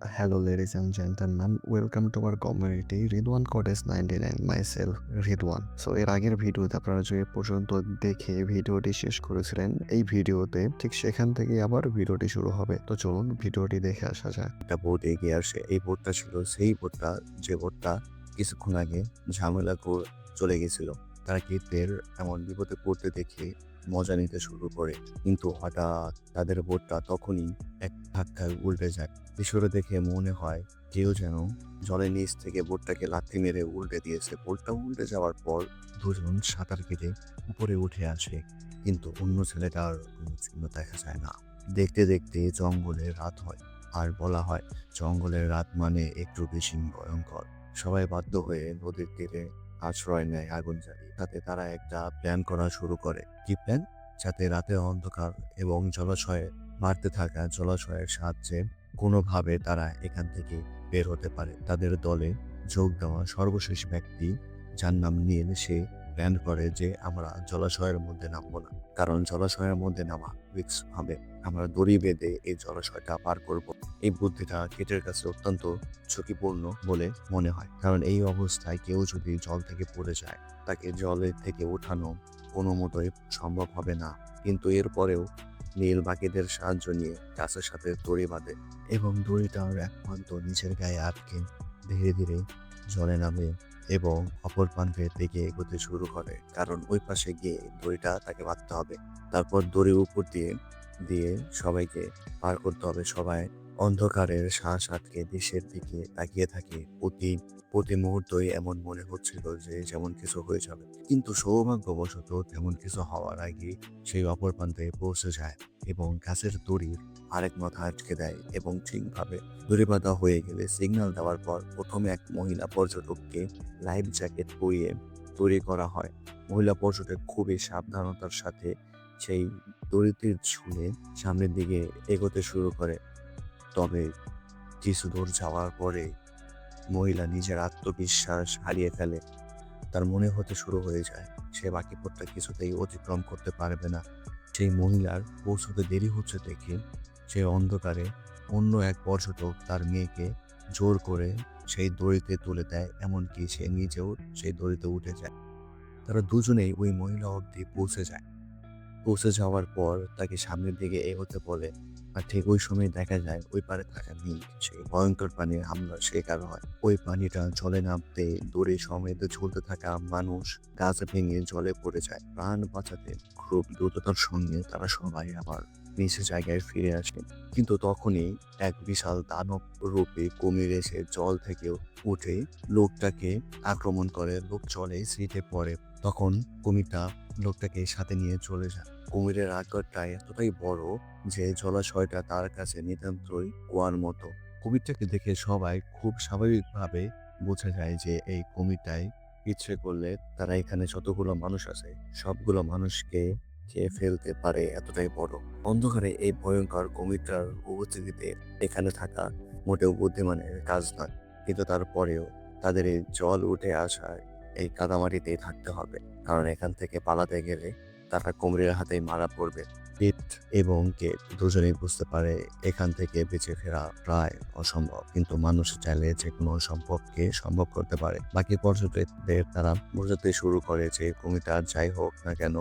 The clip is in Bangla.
Hello, ladies and gentlemen. Welcome to our community. Ridwan Cottage 99, myself, Ridwan. So এর আগের ভিডিওতে আপনারা যে পর্যন্ত দেখে ভিডিওটি শেষ করেছিলেন, এই ভিডিওতে ঠিক সেখান থেকে আবার ভিডিওটি শুরু হবে। তো চলুন ভিডিওটি দেখে আসা যাক। একটা বোট এগিয়ে আসে। এই বোটটা ছিল সেই বোটটা যে বোটটা কিছুক্ষণ আগে ঝামেলা চলে গেছিল। তারা গিদ্দের এমন বিপদে পড়তে দেখে মজা নিতে শুরু করে। কিন্তু হঠাৎ তাদের বোটটা তখনই এক ধাক্কায় উল্টে যায়। দৃশ্যটা দেখে মনে হয় কেউ যেন জলের নিচ থেকে বোটটাকে লাথি মেরে উল্টে দিয়েছে। বোটটা উল্টে যাওয়ার পর দুজন সাঁতার কেটে উপরে উঠে আসে। কিন্তু অন্য ছেলেটার কোনো চিহ্ন দেখা যায় না। দেখতে দেখতে জঙ্গলে রাত হয়। আর বলা হয় জঙ্গলের রাত মানে একটু বেশি ভয়ঙ্কর। সবাই বাধ্য হয়ে নদীর তীরে আশ্রয় নেয় আগুন জ্বালিয়ে। তাতে তারা একটা প্ল্যান করা শুরু করে। কি প্ল্যান? যাতে রাতের অন্ধকার এবং জলাশয়ে বাড়তে থাকা জলাশয়ের সাহায্যে কোনোভাবে তারা এখান থেকে বের হতে পারে। তাদের দলে যোগ দেওয়া সর্বশেষ ব্যক্তি, যার নাম নীল, সে প্ল্যান করে যে আমরা জলাশয়ের মধ্যে নামবো না, কারণ জলাশয়ের মধ্যে নামা রিস্ক হবে। আমরা দড়ি বেঁধে এই জলাশয়টা পার করব। এই বুদ্ধিটা কেটের কাছে অত্যন্ত ঝুঁকিপূর্ণ বলে মনে হয়, কারণ এই অবস্থায় কেউ যদি জল থেকে পড়ে যায় তাকে জলের থেকে ওঠানো কোনো মতোই সম্ভব হবে না। কিন্তু এরপরেও নীল বাকিদের সাহায্য নিয়ে গাছের সাথে দড়ি বাঁধে এবং দড়িটার এক প্রান্ত নিচের গায়ে আটকে ধীরে ধীরে জলে নামে এবং অপর প্রান্তের দিকে এগোতে শুরু করে, কারণ ওই পাশে গিয়ে দড়িটা তাকে বাঁধতে হবে। তারপর দড়ির উপর দিয়ে দিয়ে সবাইকে পার করতে হবে। সবাই অন্ধকারের শ্বাস আটকে দেশের দিকে তাকিয়ে থাকে। প্রতি প্রতি মুহূর্তই এমন মনে হচ্ছিল যে যেমন কিছু হয়ে যাবে, কিন্তু সৌভাগ্যবশত তেমন কিছু হওয়ার আগে সেই অপর প্রান্তে পৌঁছে যায় এবং গাছের দড়ির আরেক মাথা আটকে দেয় এবং ঠিকভাবে দড়ি বাঁধা হয়ে গেলে সিগন্যাল দেওয়ার পর প্রথমে এক মহিলা পর্যটককে লাইফ জ্যাকেট পরিয়ে তৈরি করা হয়। মহিলা পর্যটক খুবই সাবধানতার সাথে সেই দড়িতে ঝুলে সামনের দিকে এগোতে শুরু করে। তবে কিছু দূর যাওয়ার পরে মহিলা নিজের আত্মবিশ্বাস হারিয়ে ফেলে। তার মনে হতে শুরু হয়ে যায় সে বাকি পথটা কিছুতেই অতিক্রম করতে পারবে না। সেই মহিলার পৌঁছতে দেরি হচ্ছে দেখে সে অন্ধকারে অন্য এক পর্যটক তার মেয়েকে জোর করে সেই দড়িতে তুলে দেয়, এমনকি সে নিজেও সেই দড়িতে উঠে যায়। তারা দুজনেই ওই মহিলা অবধি পৌঁছে যায়। পৌঁছে যাওয়ার পর তাকে সামনের দিকে এগোতে বলে, আর ঠিক ওই সময় দেখা যায় ওই পারে থাকা নীল সেই ভয়ঙ্কর প্রাণীর হামলার শিকার হয়। ওই প্রাণীটা জলে নামতে দড়ি সমেত ঝুলতে থাকা মানুষ গাছ ভেঙে জলে পড়ে যায়। প্রাণ বাঁচাতে খুব দ্রুততার সঙ্গে তারা সবাই আবার নিজ জায়গায় ফিরে আসে। কিন্তু তখনই এক বিশাল দানব রূপে কুমির এসে জল থেকে উঠে লোকটাকে আক্রমণ করে। লোক জলে ছিটে পড়ে। তখন কুমিরটা লোকটাকে সাথে নিয়ে চলে যায়। কুমিরের আকারটা এতটাই বড় যে জলাশয়টা তার কাছে নিতান্তই কুয়ার মতো। কুমিরটাকে দেখে সবাই খুব স্বাভাবিকভাবে বোঝা যায় যে এই কুমিরটাই ইচ্ছে করলে তারা এখানে যতগুলো মানুষ আছে সবগুলো মানুষকে খেয়ে ফেলতে পারে, এতটাই বড়। অন্ধকারে এই ভয়ঙ্কর কুমিরটার উপস্থিতিতে এখানে থাকা মোটেও বুদ্ধিমানের কাজ নয়, কিন্তু তারপরেও তাদের এই জল উঠে আসায় এই কাদামাটিতেই থাকতে হবে, কারণ এখান থেকে পালাতে গেলে তারা কুমিরের হাতেই মারা পড়বে। পিট এবং কেট দুজনেই বুঝতে পারে এখান থেকে বেঁচে ফেরা প্রায় অসম্ভব, কিন্তু মানুষ চাইলে যে কোনো অসম্ভবকে সম্ভব করতে পারে। বাকি পর্যটকদের তারা বোঝাতে শুরু করে যে কুমিরটা যাই হোক না কেন